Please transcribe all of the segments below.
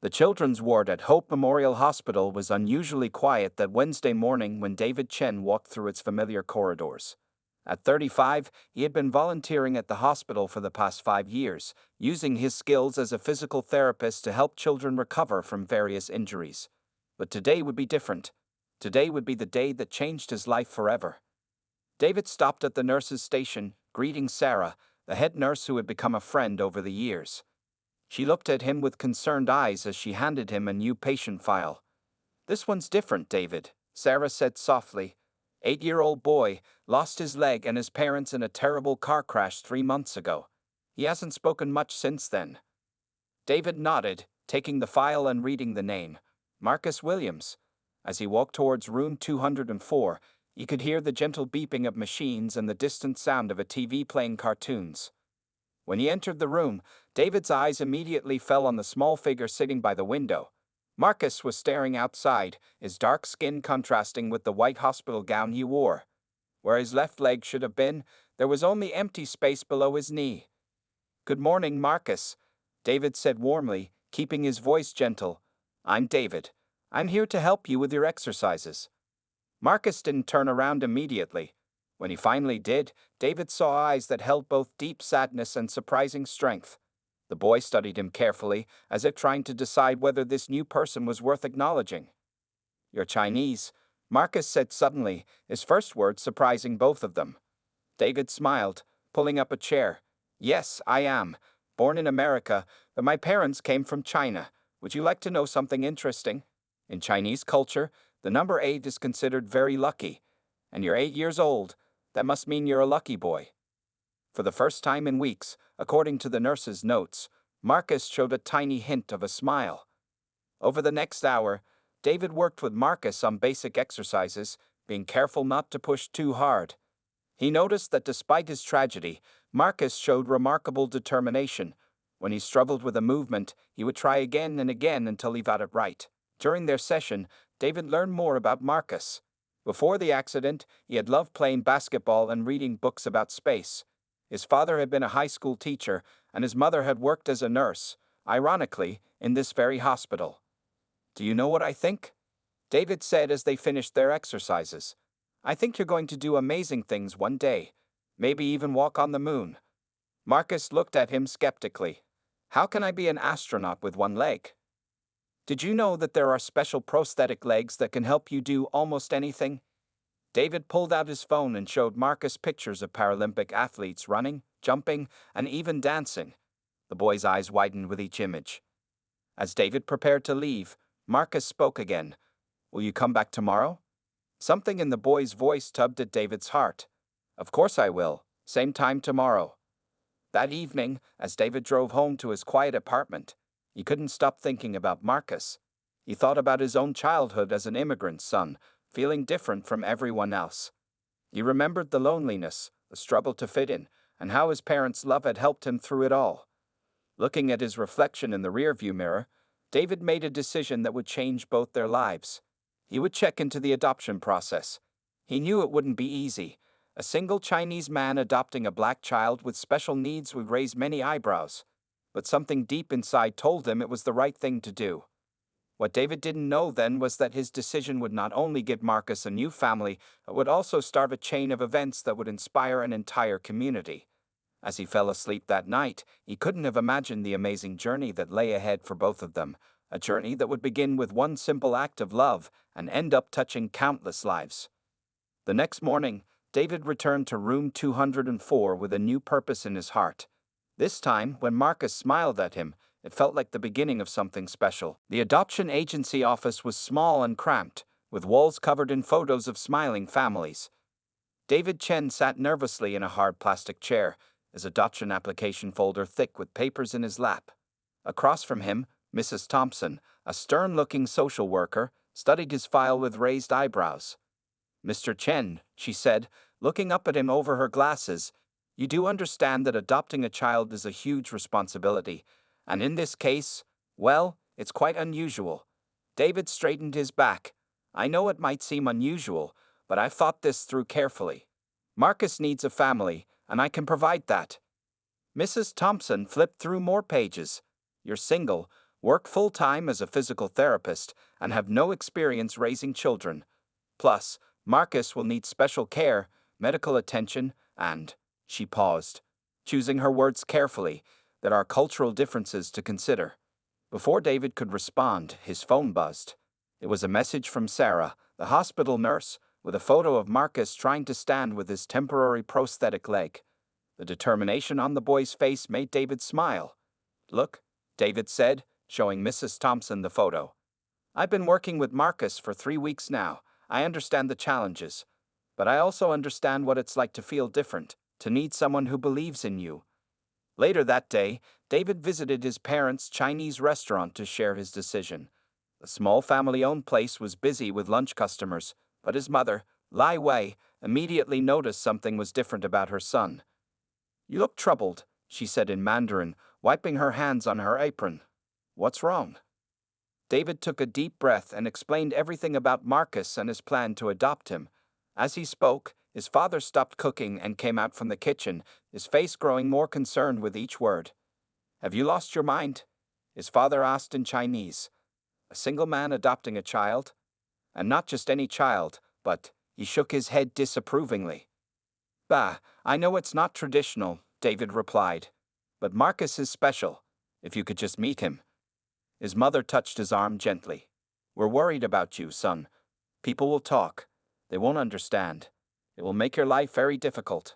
The children's ward at Hope Memorial Hospital was unusually quiet that Wednesday morning when David Chen walked through its familiar corridors. At 35, he had been volunteering at the hospital for the past 5 years, using his skills as a physical therapist to help children recover from various injuries. But today would be different. Today would be the day that changed his life forever. David stopped at the nurse's station, greeting Sarah, the head nurse who had become a friend over the years. She looked at him with concerned eyes as she handed him a new patient file. "This one's different, David," Sarah said softly. 8-year-old boy lost his leg and his parents in a terrible car crash 3 months ago. He hasn't spoken much since then. David nodded, taking the file and reading the name, Marcus Williams. As he walked towards room 204, he could hear the gentle beeping of machines and the distant sound of a TV playing cartoons. When he entered the room, David's eyes immediately fell on the small figure sitting by the window. Marcus was staring outside, his dark skin contrasting with the white hospital gown he wore. Where his left leg should have been, there was only empty space below his knee. "Good morning, Marcus," David said warmly, keeping his voice gentle. "I'm David. I'm here to help you with your exercises." Marcus didn't turn around immediately. When he finally did, David saw eyes that held both deep sadness and surprising strength. The boy studied him carefully, as if trying to decide whether this new person was worth acknowledging. "You're Chinese," Marcus said suddenly, his first words surprising both of them. David smiled, pulling up a chair. "Yes, I am. Born in America, but my parents came from China. Would you like to know something interesting? In Chinese culture, the number 8 is considered very lucky. And you're 8 years old. That must mean you're a lucky boy." For the first time in weeks, according to the nurse's notes, Marcus showed a tiny hint of a smile. Over the next hour, David worked with Marcus on basic exercises, being careful not to push too hard. He noticed that despite his tragedy, Marcus showed remarkable determination. When he struggled with a movement, he would try again and again until he got it right. During their session, David learned more about Marcus. Before the accident, he had loved playing basketball and reading books about space. His father had been a high school teacher, and his mother had worked as a nurse, ironically, in this very hospital. "Do you know what I think?" David said as they finished their exercises. "I think you're going to do amazing things one day. Maybe even walk on the moon." Marcus looked at him skeptically. "How can I be an astronaut with one leg?" "Did you know that there are special prosthetic legs that can help you do almost anything?" David pulled out his phone and showed Marcus pictures of Paralympic athletes running, jumping, and even dancing. The boy's eyes widened with each image. As David prepared to leave, Marcus spoke again. "Will you come back tomorrow?" Something in the boy's voice tugged at David's heart. "Of course I will. Same time tomorrow." That evening, as David drove home to his quiet apartment, he couldn't stop thinking about Marcus. He thought about his own childhood as an immigrant son, feeling different from everyone else. He remembered the loneliness, the struggle to fit in, and how his parents' love had helped him through it all. Looking at his reflection in the rearview mirror, David made a decision that would change both their lives. He would check into the adoption process. He knew it wouldn't be easy. A single Chinese man adopting a black child with special needs would raise many eyebrows. But something deep inside told him it was the right thing to do. What David didn't know then was that his decision would not only give Marcus a new family, but would also start a chain of events that would inspire an entire community. As he fell asleep that night, he couldn't have imagined the amazing journey that lay ahead for both of them, a journey that would begin with one simple act of love and end up touching countless lives. The next morning, David returned to room 204 with a new purpose in his heart. This time, when Marcus smiled at him, it felt like the beginning of something special. The adoption agency office was small and cramped, with walls covered in photos of smiling families. David Chen sat nervously in a hard plastic chair, his adoption application folder thick with papers in his lap. Across from him, Mrs. Thompson, a stern-looking social worker, studied his file with raised eyebrows. "Mr. Chen," she said, looking up at him over her glasses, "you do understand that adopting a child is a huge responsibility, and in this case, well, it's quite unusual." David straightened his back. "I know it might seem unusual, but I've thought this through carefully. Marcus needs a family, and I can provide that." Mrs. Thompson flipped through more pages. "You're single. work full-time as a physical therapist, and have no experience raising children. Plus, Marcus will need special care, medical attention, and, she paused, choosing her words carefully, there are cultural differences to consider. Before David could respond, his phone buzzed. It was a message from Sarah, the hospital nurse, with a photo of Marcus trying to stand with his temporary prosthetic leg. The determination on the boy's face made David smile. "Look," David said, showing Mrs. Thompson the photo. "I've been working with Marcus for 3 weeks now. I understand the challenges. But I also understand what it's like to feel different, to need someone who believes in you." Later that day, David visited his parents' Chinese restaurant to share his decision. The small family-owned place was busy with lunch customers, but his mother, Lai Wei, immediately noticed something was different about her son. "You look troubled," she said in Mandarin, wiping her hands on her apron. "What's wrong?" David took a deep breath and explained everything about Marcus and his plan to adopt him. As he spoke, his father stopped cooking and came out from the kitchen, his face growing more concerned with each word. "Have you lost your mind?" his father asked in Chinese. "A single man adopting a child? And not just any child, but," he shook his head disapprovingly. "Bah, I know it's not traditional," David replied. "But Marcus is special. If you could just meet him." His mother touched his arm gently. "We're worried about you, son. People will talk. They won't understand. It will make your life very difficult."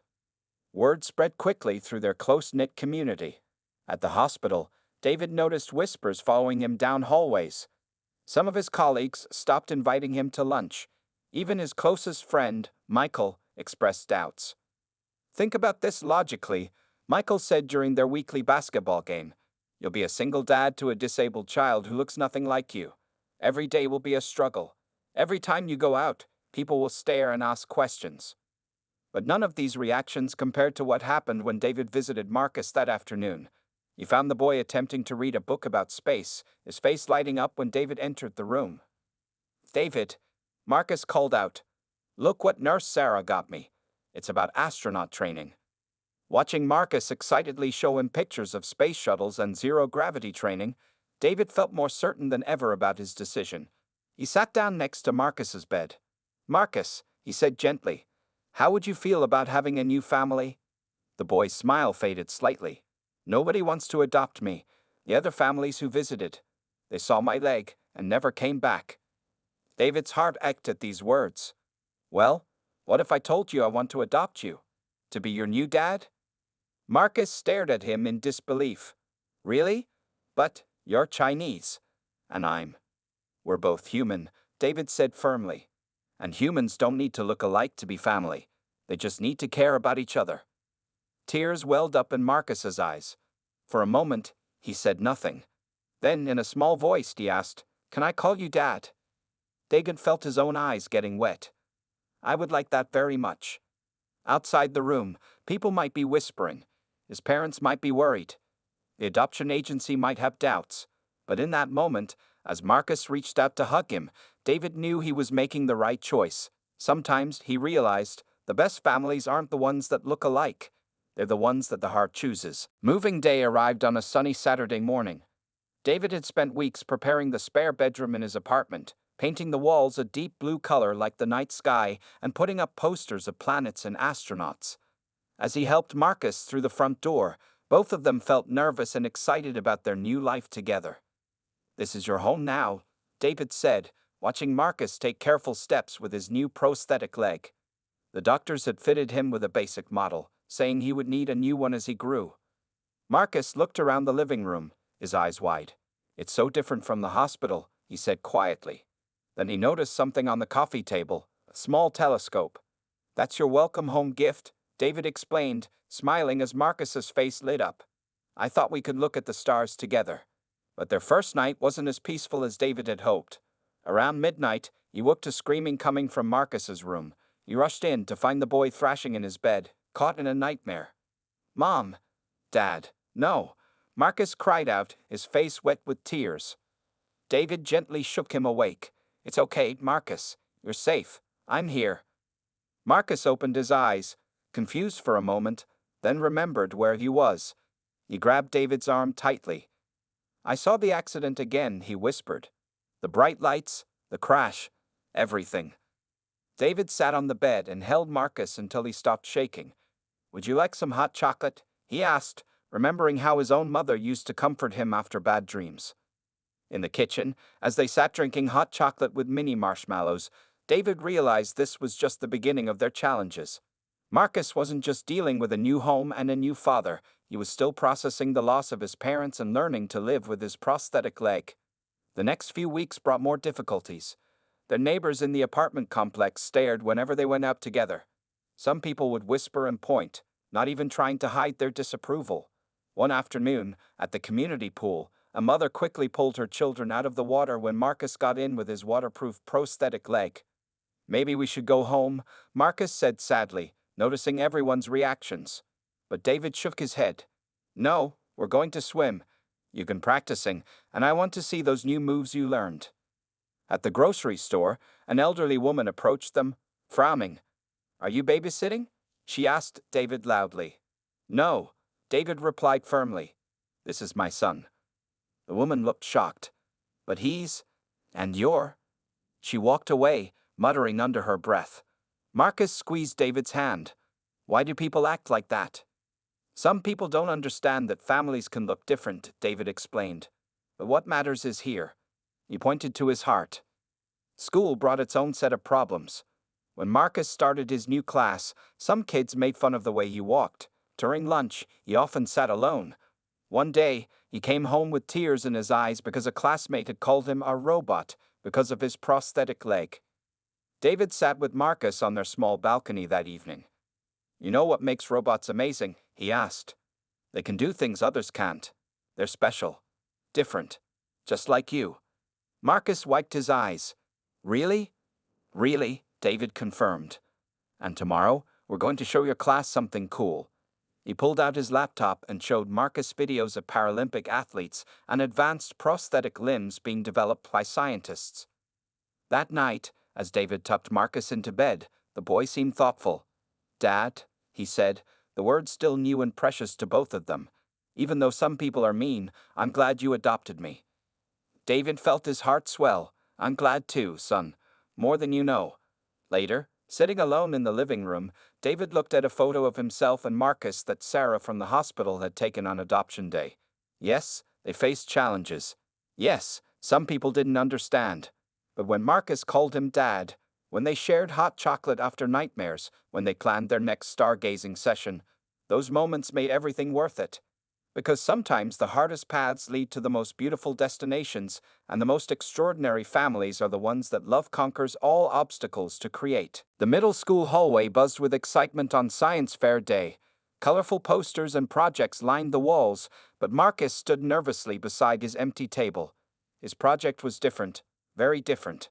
Word spread quickly through their close-knit community. At the hospital, David noticed whispers following him down hallways. Some of his colleagues stopped inviting him to lunch. Even his closest friend, Michael, expressed doubts. "Think about this logically," Michael said during their weekly basketball game. "You'll be a single dad to a disabled child who looks nothing like you. Every day will be a struggle. Every time you go out, people will stare and ask questions." But none of these reactions compared to what happened when David visited Marcus that afternoon. He found the boy attempting to read a book about space, his face lighting up when David entered the room. "David," Marcus called out, "look what Nurse Sarah got me. It's about astronaut training." Watching Marcus excitedly show him pictures of space shuttles and zero-gravity training, David felt more certain than ever about his decision. He sat down next to Marcus's bed. "Marcus," he said gently, "how would you feel about having a new family?" The boy's smile faded slightly. "Nobody wants to adopt me. The other families who visited. They saw my leg and never came back." David's heart ached at these words. "Well, what if I told you I want to adopt you? To be your new dad?" Marcus stared at him in disbelief. "Really? But you're Chinese. And we're both human," David said firmly. "And humans don't need to look alike to be family. They just need to care about each other." Tears welled up in Marcus's eyes. For a moment, he said nothing. Then, in a small voice, he asked, "Can I call you Dad?" David felt his own eyes getting wet. "I would like that very much." Outside the room, people might be whispering. His parents might be worried. The adoption agency might have doubts. But in that moment, as Marcus reached out to hug him, David knew he was making the right choice. Sometimes, he realized, the best families aren't the ones that look alike. They're the ones that the heart chooses. Moving day arrived on a sunny Saturday morning. David had spent weeks preparing the spare bedroom in his apartment, painting the walls a deep blue color like the night sky and putting up posters of planets and astronauts. As he helped Marcus through the front door, both of them felt nervous and excited about their new life together. "This is your home now," David said, watching Marcus take careful steps with his new prosthetic leg. The doctors had fitted him with a basic model, saying he would need a new one as he grew. Marcus looked around the living room, his eyes wide. "It's so different from the hospital," he said quietly. Then he noticed something on the coffee table, a small telescope. "That's your welcome home gift," David explained, smiling as Marcus's face lit up. "I thought we could look at the stars together." But their first night wasn't as peaceful as David had hoped. Around midnight, he woke to screaming coming from Marcus's room. He rushed in to find the boy thrashing in his bed, caught in a nightmare. "Mom! Dad! No!" Marcus cried out, his face wet with tears. David gently shook him awake. "It's okay, Marcus. You're safe. I'm here." Marcus opened his eyes, confused for a moment, then remembered where he was. He grabbed David's arm tightly. I saw the accident again, he whispered. The bright lights, the crash, everything. David sat on the bed and held Marcus until he stopped shaking. Would you like some hot chocolate? He asked, remembering how his own mother used to comfort him after bad dreams. In the kitchen, as they sat drinking hot chocolate with mini marshmallows, David realized this was just the beginning of their challenges. Marcus wasn't just dealing with a new home and a new father, he was still processing the loss of his parents and learning to live with his prosthetic leg. The next few weeks brought more difficulties. Their neighbors in the apartment complex stared whenever they went out together. Some people would whisper and point, not even trying to hide their disapproval. One afternoon, at the community pool, a mother quickly pulled her children out of the water when Marcus got in with his waterproof prosthetic leg. Maybe we should go home, Marcus said sadly, noticing everyone's reactions. But David shook his head. No, we're going to swim. You've been practicing, and I want to see those new moves you learned. At the grocery store, an elderly woman approached them, frowning. Are you babysitting? She asked David loudly. No, David replied firmly. This is my son. The woman looked shocked. But and you're. She walked away, muttering under her breath. Marcus squeezed David's hand. Why do people act like that? Some people don't understand that families can look different, David explained. But what matters is here. He pointed to his heart. School brought its own set of problems. When Marcus started his new class, some kids made fun of the way he walked. During lunch, he often sat alone. One day, he came home with tears in his eyes because a classmate had called him a robot because of his prosthetic leg. David sat with Marcus on their small balcony that evening. You know what makes robots amazing? He asked. They can do things others can't. They're special. Different. Just like you. Marcus wiped his eyes. Really? Really, David confirmed. And tomorrow, we're going to show your class something cool. He pulled out his laptop and showed Marcus videos of Paralympic athletes and advanced prosthetic limbs being developed by scientists. That night, as David tucked Marcus into bed, the boy seemed thoughtful. Dad, he said, the words still new and precious to both of them. Even though some people are mean, I'm glad you adopted me. David felt his heart swell. I'm glad too, son. More than you know. Later, sitting alone in the living room, David looked at a photo of himself and Marcus that Sarah from the hospital had taken on adoption day. Yes, they faced challenges. Yes, some people didn't understand. But when Marcus called him Dad, when they shared hot chocolate after nightmares, when they planned their next stargazing session, those moments made everything worth it. Because sometimes the hardest paths lead to the most beautiful destinations, and the most extraordinary families are the ones that love conquers all obstacles to create. The middle school hallway buzzed with excitement on Science Fair Day. Colorful posters and projects lined the walls, but Marcus stood nervously beside his empty table. His project was different, very different.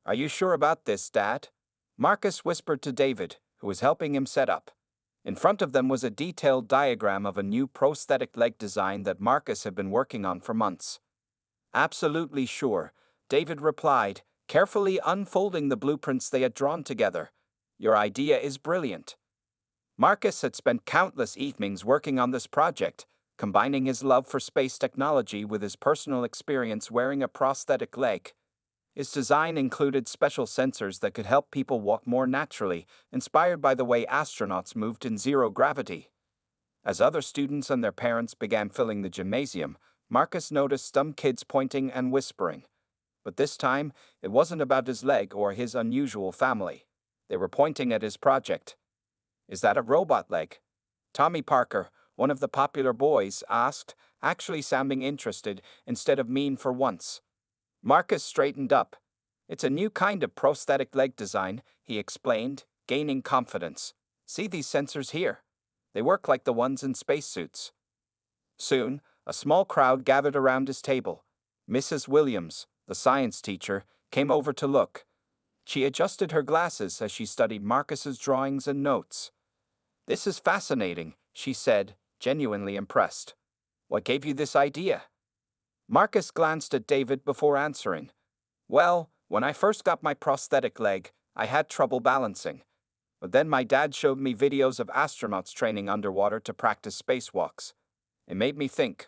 Are you sure about this, Dad? Marcus whispered to David, who was helping him set up. In front of them was a detailed diagram of a new prosthetic leg design that Marcus had been working on for months. Absolutely sure, David replied, carefully unfolding the blueprints they had drawn together. Your idea is brilliant. Marcus had spent countless evenings working on this project, combining his love for space technology with his personal experience wearing a prosthetic leg. His design included special sensors that could help people walk more naturally, inspired by the way astronauts moved in zero gravity. As other students and their parents began filling the gymnasium, Marcus noticed some kids pointing and whispering. But this time, it wasn't about his leg or his unusual family. They were pointing at his project. Is that a robot leg? Tommy Parker, one of the popular boys, asked, actually sounding interested instead of mean for once. Marcus straightened up. It's a new kind of prosthetic leg design, he explained, gaining confidence. See these sensors here? They work like the ones in spacesuits. Soon, a small crowd gathered around his table. Mrs. Williams, the science teacher, came over to look. She adjusted her glasses as she studied Marcus's drawings and notes. This is fascinating, she said, genuinely impressed. What gave you this idea? Marcus glanced at David before answering. Well, when I first got my prosthetic leg, I had trouble balancing. But then my dad showed me videos of astronauts training underwater to practice spacewalks. It made me think,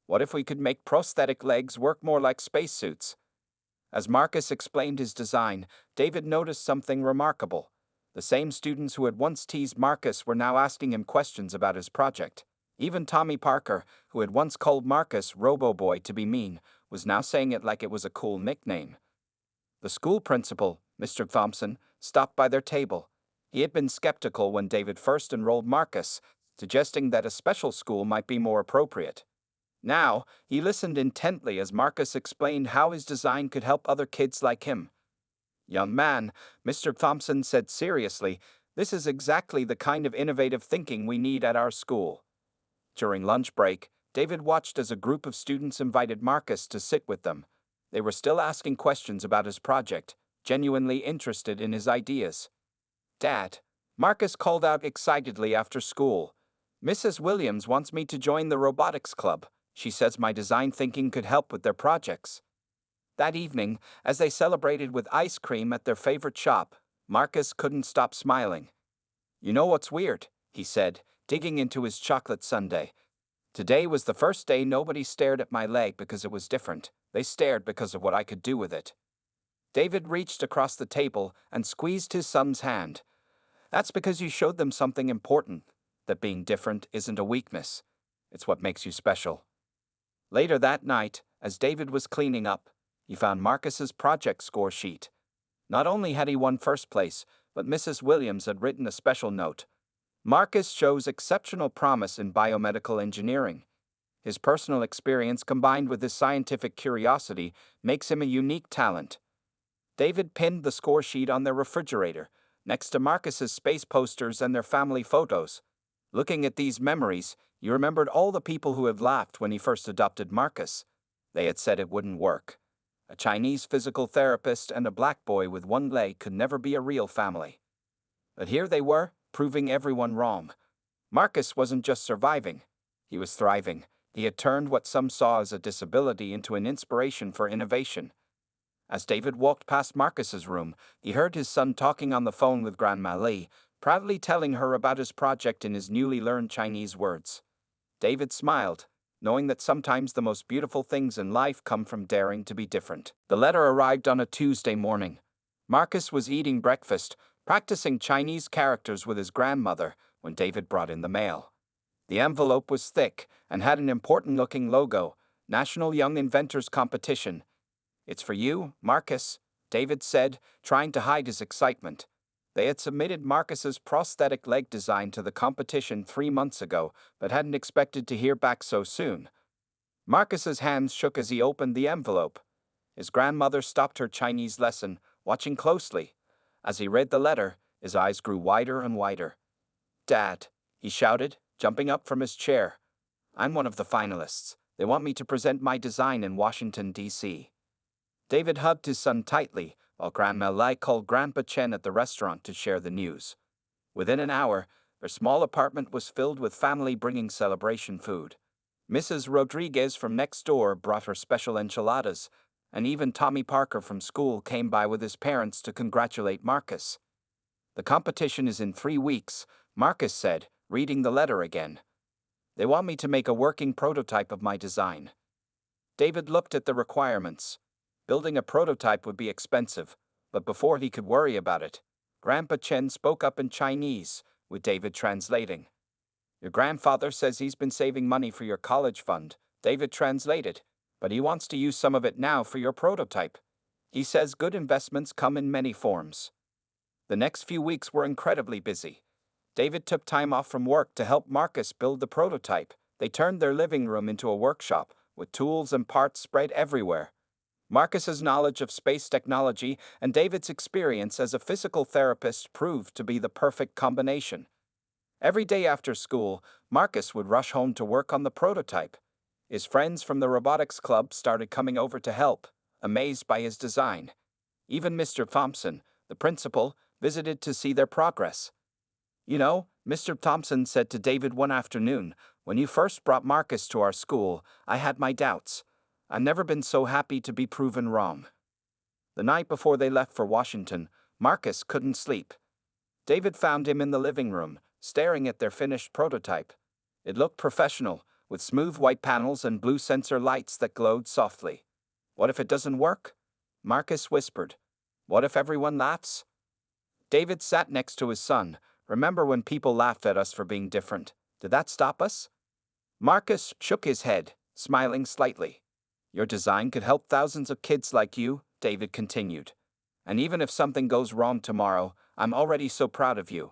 What if we could make prosthetic legs work more like spacesuits? As Marcus explained his design, David noticed something remarkable. The same students who had once teased Marcus were now asking him questions about his project. Even Tommy Parker, who had once called Marcus Robo-Boy to be mean, was now saying it like it was a cool nickname. The school principal, Mr. Thompson, stopped by their table. He had been skeptical when David first enrolled Marcus, suggesting that a special school might be more appropriate. Now, he listened intently as Marcus explained how his design could help other kids like him. "Young man," Mr. Thompson said seriously, "this is exactly the kind of innovative thinking we need at our school." During lunch break, David watched as a group of students invited Marcus to sit with them. They were still asking questions about his project, genuinely interested in his ideas. "Dad," Marcus called out excitedly after school, "Mrs. Williams wants me to join the robotics club. She says my design thinking could help with their projects." That evening, as they celebrated with ice cream at their favorite shop, Marcus couldn't stop smiling. "You know what's weird?" he said, digging into his chocolate sundae. "Today was the first day nobody stared at my leg because it was different. They stared because of what I could do with it." David reached across the table and squeezed his son's hand. "That's because you showed them something important, that being different isn't a weakness. It's what makes you special." Later that night, as David was cleaning up, he found Marcus's project score sheet. Not only had he won first place, but Mrs. Williams had written a special note. "Marcus shows exceptional promise in biomedical engineering. His personal experience combined with his scientific curiosity makes him a unique talent." David pinned the score sheet on their refrigerator, next to Marcus's space posters and their family photos. Looking at these memories, he remembered all the people who had laughed when he first adopted Marcus. They had said it wouldn't work. A Chinese physical therapist and a black boy with one leg could never be a real family. But here they were, proving everyone wrong. Marcus wasn't just surviving, he was thriving. He had turned what some saw as a disability into an inspiration for innovation. As David walked past Marcus's room, he heard his son talking on the phone with Grandma Lee, proudly telling her about his project in his newly learned Chinese words. David smiled, knowing that sometimes the most beautiful things in life come from daring to be different. The letter arrived on a Tuesday morning. Marcus was eating breakfast, practicing Chinese characters with his grandmother, when David brought in the mail. The envelope was thick and had an important-looking logo, National Young Inventors Competition. "It's for you, Marcus," David said, trying to hide his excitement. They had submitted Marcus's prosthetic leg design to the competition 3 months ago, but hadn't expected to hear back so soon. Marcus's hands shook as he opened the envelope. His grandmother stopped her Chinese lesson, watching closely. As he read the letter, his eyes grew wider and wider. "Dad," he shouted, jumping up from his chair, "I'm one of the finalists. They want me to present my design in Washington, D.C." David hugged his son tightly, while Grandma Lai called Grandpa Chen at the restaurant to share the news. Within an hour, their small apartment was filled with family bringing celebration food. Mrs. Rodriguez from next door brought her special enchiladas, and even Tommy Parker from school came by with his parents to congratulate Marcus. "The competition is in 3 weeks," Marcus said, reading the letter again. "They want me to make a working prototype of my design." David looked at the requirements. Building a prototype would be expensive, but before he could worry about it, Grandpa Chen spoke up in Chinese, with David translating. "Your grandfather says he's been saving money for your college fund," David translated, "but he wants to use some of it now for your prototype. He says good investments come in many forms." The next few weeks were incredibly busy. David took time off from work to help Marcus build the prototype. They turned their living room into a workshop, with tools and parts spread everywhere. Marcus's knowledge of space technology and David's experience as a physical therapist proved to be the perfect combination. Every day after school, Marcus would rush home to work on the prototype. His friends from the robotics club started coming over to help, amazed by his design. Even Mr. Thompson, the principal, visited to see their progress. "You know," Mr. Thompson said to David one afternoon, "when you first brought Marcus to our school, I had my doubts. I've never been so happy to be proven wrong." The night before they left for Washington, Marcus couldn't sleep. David found him in the living room, staring at their finished prototype. It looked professional, with smooth white panels and blue sensor lights that glowed softly. What if it doesn't work? Marcus whispered. What if everyone laughs? David sat next to his son. Remember when people laughed at us for being different? Did that stop us? Marcus shook his head, smiling slightly. Your design could help thousands of kids like you, David continued. And even if something goes wrong tomorrow, I'm already so proud of you.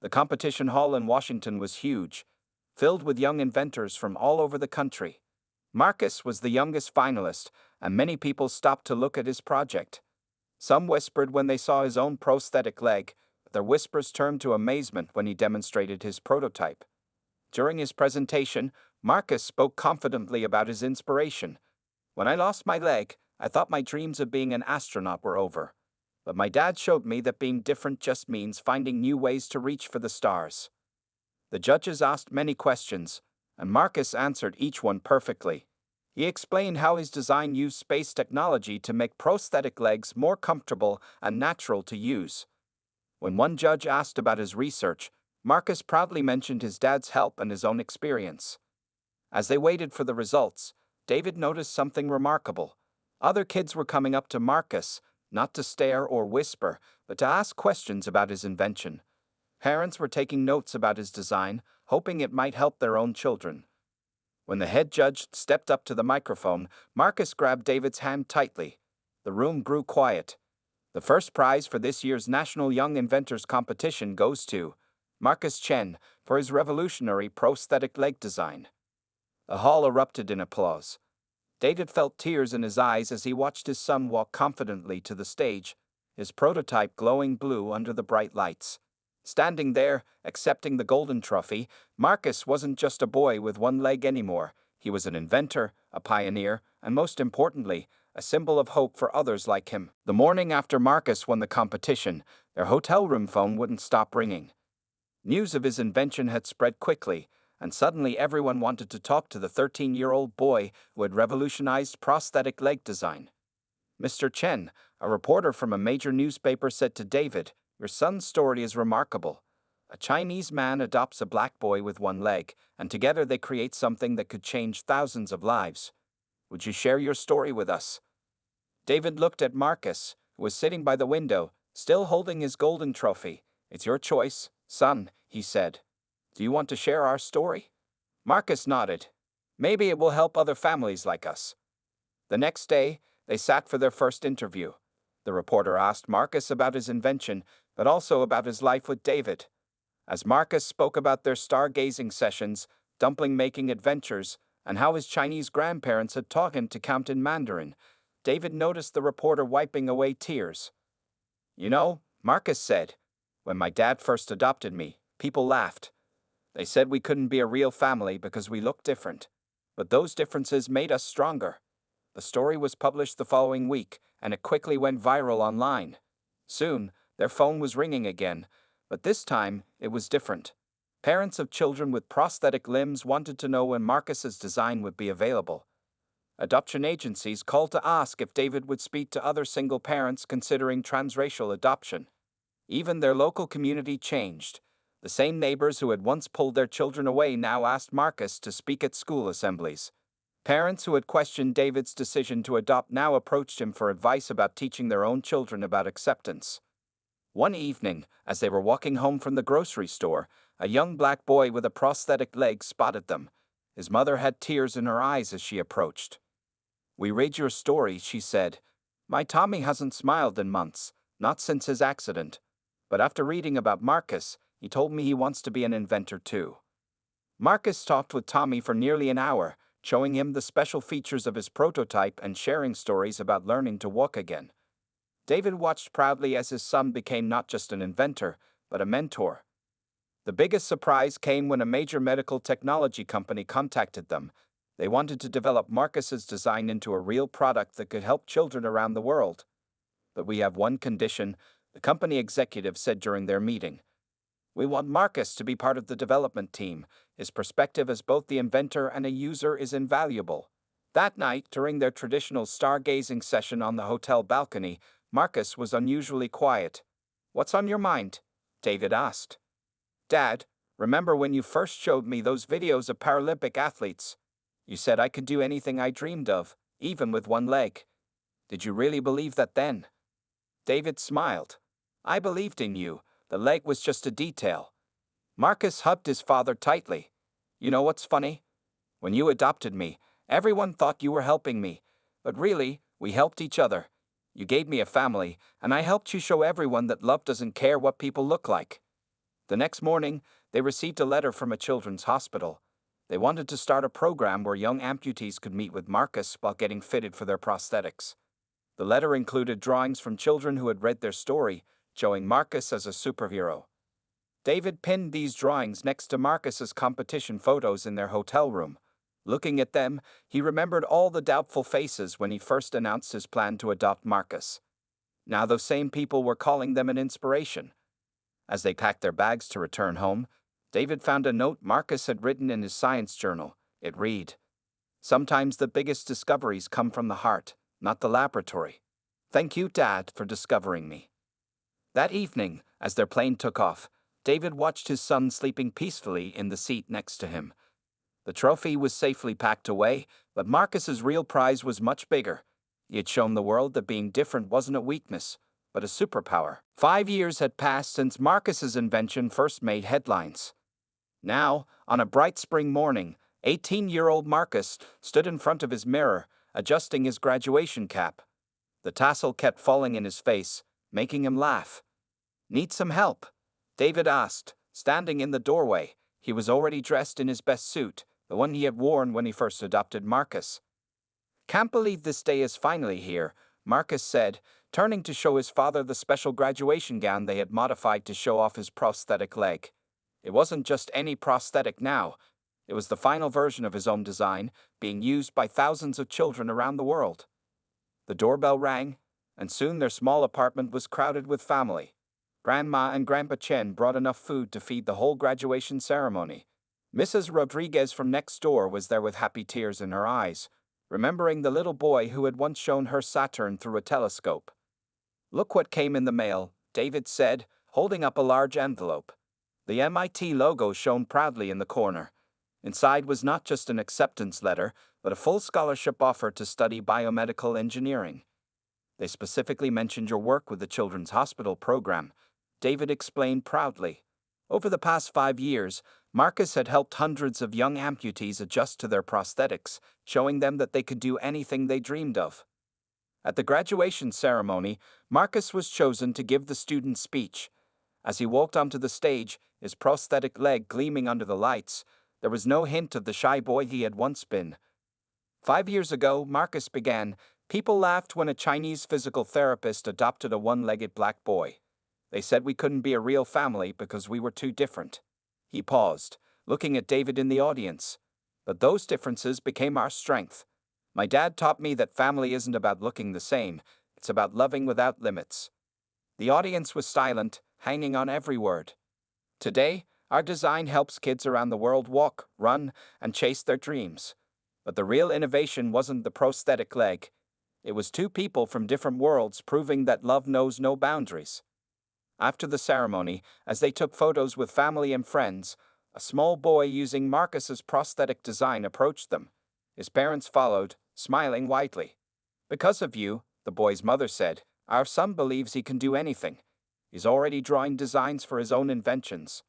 The competition hall in Washington was huge, filled with young inventors from all over the country. Marcus was the youngest finalist, and many people stopped to look at his project. Some whispered when they saw his own prosthetic leg, but their whispers turned to amazement when he demonstrated his prototype. During his presentation, Marcus spoke confidently about his inspiration. When I lost my leg, I thought my dreams of being an astronaut were over. But my dad showed me that being different just means finding new ways to reach for the stars. The judges asked many questions, and Marcus answered each one perfectly. He explained how his design used space technology to make prosthetic legs more comfortable and natural to use. When one judge asked about his research, Marcus proudly mentioned his dad's help and his own experience. As they waited for the results, David noticed something remarkable. Other kids were coming up to Marcus, not to stare or whisper, but to ask questions about his invention. Parents were taking notes about his design, hoping it might help their own children. When the head judge stepped up to the microphone, Marcus grabbed David's hand tightly. The room grew quiet. The first prize for this year's National Young Inventors Competition goes to Marcus Chen for his revolutionary prosthetic leg design. The hall erupted in applause. David felt tears in his eyes as he watched his son walk confidently to the stage, his prototype glowing blue under the bright lights. Standing there, accepting the golden trophy, Marcus wasn't just a boy with one leg anymore. He was an inventor, a pioneer, and most importantly, a symbol of hope for others like him. The morning after Marcus won the competition, their hotel room phone wouldn't stop ringing. News of his invention had spread quickly, and suddenly everyone wanted to talk to the 13-year-old boy who had revolutionized prosthetic leg design. Mr. Chen, a reporter from a major newspaper, said to David, "Your son's story is remarkable. A Chinese man adopts a black boy with one leg, and together they create something that could change thousands of lives. Would you share your story with us?" David looked at Marcus, who was sitting by the window, still holding his golden trophy. "It's your choice, son," he said. "Do you want to share our story?" Marcus nodded. "Maybe it will help other families like us." The next day, they sat for their first interview. The reporter asked Marcus about his invention, but also about his life with David. As Marcus spoke about their stargazing sessions, dumpling-making adventures, and how his Chinese grandparents had taught him to count in Mandarin, David noticed the reporter wiping away tears. "You know," Marcus said, "when my dad first adopted me, people laughed. They said we couldn't be a real family because we looked different. But those differences made us stronger." The story was published the following week, and it quickly went viral online. Soon, their phone was ringing again, but this time, it was different. Parents of children with prosthetic limbs wanted to know when Marcus's design would be available. Adoption agencies called to ask if David would speak to other single parents considering transracial adoption. Even their local community changed. The same neighbors who had once pulled their children away now asked Marcus to speak at school assemblies. Parents who had questioned David's decision to adopt now approached him for advice about teaching their own children about acceptance. One evening, as they were walking home from the grocery store, a young black boy with a prosthetic leg spotted them. His mother had tears in her eyes as she approached. "We read your story," she said. "My Tommy hasn't smiled in months, not since his accident. But after reading about Marcus, he told me he wants to be an inventor too." Marcus talked with Tommy for nearly an hour, showing him the special features of his prototype and sharing stories about learning to walk again. David watched proudly as his son became not just an inventor, but a mentor. The biggest surprise came when a major medical technology company contacted them. They wanted to develop Marcus's design into a real product that could help children around the world. "But we have one condition," the company executive said during their meeting. "We want Marcus to be part of the development team. His perspective as both the inventor and a user is invaluable." That night, during their traditional stargazing session on the hotel balcony, Marcus was unusually quiet. "What's on your mind?" David asked. "Dad, Remember when you first showed me those videos of Paralympic athletes? You said I could do anything I dreamed of, even with one leg. Did you really believe that then? David smiled. I believed in you. The leg was just a detail. Marcus hugged his father tightly. You know what's funny? When you adopted me, everyone thought you were helping me. But really, we helped each other. You gave me a family, and I helped you show everyone that love doesn't care what people look like. The next morning, they received a letter from a children's hospital. They wanted to start a program where young amputees could meet with Marcus while getting fitted for their prosthetics. The letter included drawings from children who had read their story, showing Marcus as a superhero. David pinned these drawings next to Marcus's competition photos in their hotel room. Looking at them, he remembered all the doubtful faces when he first announced his plan to adopt Marcus. Now those same people were calling them an inspiration. As they packed their bags to return home, David found a note Marcus had written in his science journal. It read, "Sometimes the biggest discoveries come from the heart, not the laboratory. Thank you, Dad, for discovering me." That evening, as their plane took off, David watched his son sleeping peacefully in the seat next to him. The trophy was safely packed away, but Marcus's real prize was much bigger. He had shown the world that being different wasn't a weakness, but a superpower. 5 years had passed since Marcus's invention first made headlines. Now, on a bright spring morning, 18-year-old Marcus stood in front of his mirror, adjusting his graduation cap. The tassel kept falling in his face, making him laugh. Need some help? David asked, standing in the doorway. He was already dressed in his best suit, the one he had worn when he first adopted Marcus. Can't believe this day is finally here, Marcus said, turning to show his father the special graduation gown they had modified to show off his prosthetic leg. It wasn't just any prosthetic now. It was the final version of his own design, being used by thousands of children around the world. The doorbell rang, and soon their small apartment was crowded with family. Grandma and Grandpa Chen brought enough food to feed the whole graduation ceremony. Mrs. Rodriguez from next door was there with happy tears in her eyes, remembering the little boy who had once shown her Saturn through a telescope. Look what came in the mail, David said, holding up a large envelope. The MIT logo shone proudly in the corner. Inside was not just an acceptance letter, but a full scholarship offer to study biomedical engineering. They specifically mentioned your work with the Children's Hospital program, David explained proudly. Over the past 5 years, Marcus had helped hundreds of young amputees adjust to their prosthetics, showing them that they could do anything they dreamed of. At the graduation ceremony, Marcus was chosen to give the students' speech. As he walked onto the stage, his prosthetic leg gleaming under the lights, there was no hint of the shy boy he had once been. 5 years ago, Marcus began, people laughed when a Chinese physical therapist adopted a one-legged black boy. They said we couldn't be a real family because we were too different. He paused, looking at David in the audience. But those differences became our strength. My dad taught me that family isn't about looking the same, it's about loving without limits. The audience was silent, hanging on every word. Today, our design helps kids around the world walk, run, and chase their dreams. But the real innovation wasn't the prosthetic leg. It was two people from different worlds proving that love knows no boundaries. After the ceremony, as they took photos with family and friends, a small boy using Marcus's prosthetic design approached them. His parents followed, smiling widely. Because of you, the boy's mother said, our son believes he can do anything. He's already drawing designs for his own inventions.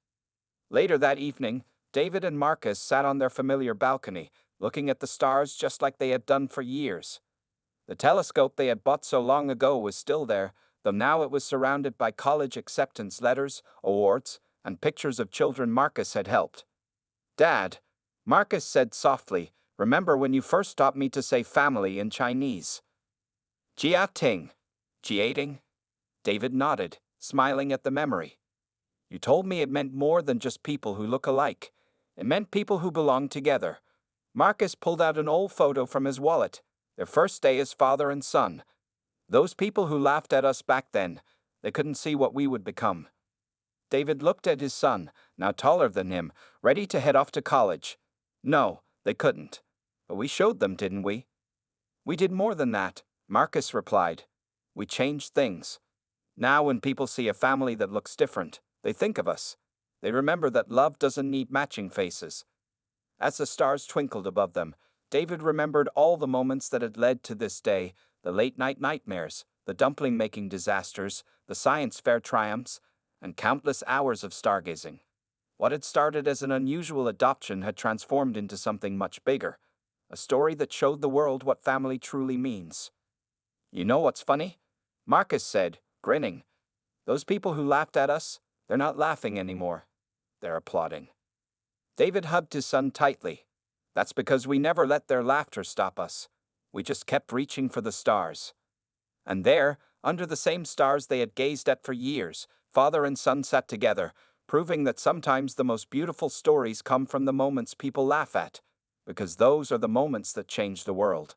Later that evening, David and Marcus sat on their familiar balcony, looking at the stars just like they had done for years. The telescope they had bought so long ago was still there, though now it was surrounded by college acceptance letters, awards, and pictures of children Marcus had helped. Dad, Marcus said softly, remember when you first taught me to say family in Chinese? Jia Ting. Jiating? David nodded, smiling at the memory. You told me it meant more than just people who look alike. It meant people who belong together. Marcus pulled out an old photo from his wallet, their first day as father and son. Those people who laughed at us back then, they couldn't see what we would become. David looked at his son, now taller than him, ready to head off to college. No, they couldn't. But we showed them, didn't we? We did more than that, Marcus replied. We changed things. Now when people see a family that looks different, they think of us. They remember that love doesn't need matching faces. As the stars twinkled above them, David remembered all the moments that had led to this day, the late-night nightmares, the dumpling-making disasters, the science fair triumphs, and countless hours of stargazing. What had started as an unusual adoption had transformed into something much bigger, a story that showed the world what family truly means. You know what's funny? Marcus said, grinning. Those people who laughed at us, they're not laughing anymore. They're applauding. David hugged his son tightly. That's because we never let their laughter stop us. We just kept reaching for the stars. And there, under the same stars they had gazed at for years, father and son sat together, proving that sometimes the most beautiful stories come from the moments people laugh at, because those are the moments that change the world.